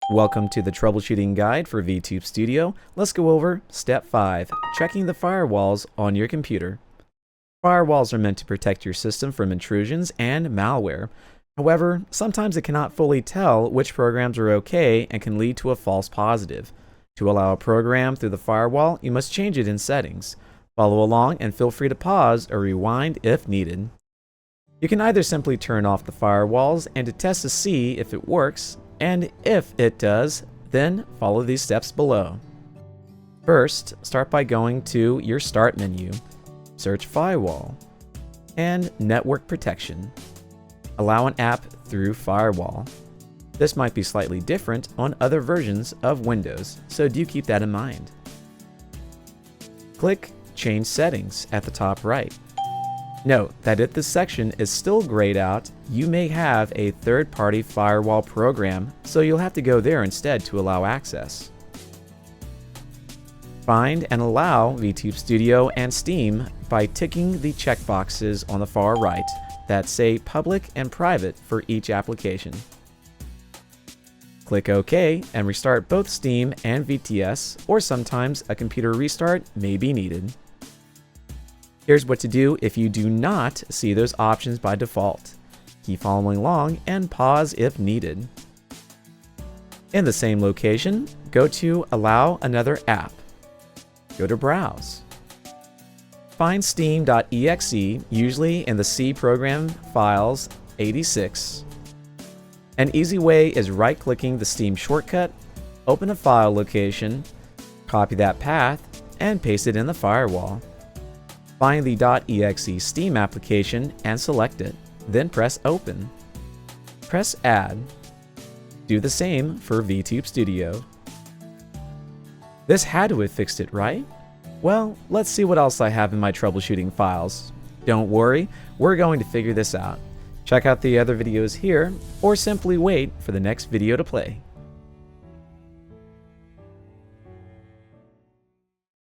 Welcome to the troubleshooting guide for VTube Studio. Let's go over step 5, checking the firewalls on your computer. Firewalls are meant to protect your system from intrusions and malware. However, sometimes it cannot fully tell which programs are okay and can lead to a false positive. To allow a program through the firewall, you must change it in settings. Follow along and feel free to pause or rewind if needed. You can either simply turn off the firewalls and to test to see if it works, and if it does, then follow these steps below. First, start by going to your Start menu, search Firewall, and Network Protection. Allow an app through Firewall. This might be slightly different on other versions of Windows, so do keep that in mind. Click Change Settings at the top right. Note that if this section is still grayed out, you may have a third-party firewall program, so you'll have to go there instead to allow access. Find and allow VTube Studio and Steam by ticking the checkboxes on the far right that say Public and Private for each application. Click OK and restart both Steam and VTS, or sometimes a computer restart may be needed. Here's what to do if you do not see those options by default. Keep following along and pause if needed. In the same location, go to Allow Another App. Go to Browse. Find steam.exe, usually in the C program files 86. An easy way is right-clicking the Steam shortcut, open a file location, copy that path, and paste it in the firewall. Find the .exe Steam application and select it, then press Open. Press Add. Do the same for VTube Studio. This had to have fixed it, right? Well, let's see what else I have in my troubleshooting files. Don't worry, we're going to figure this out. Check out the other videos here, or simply wait for the next video to play.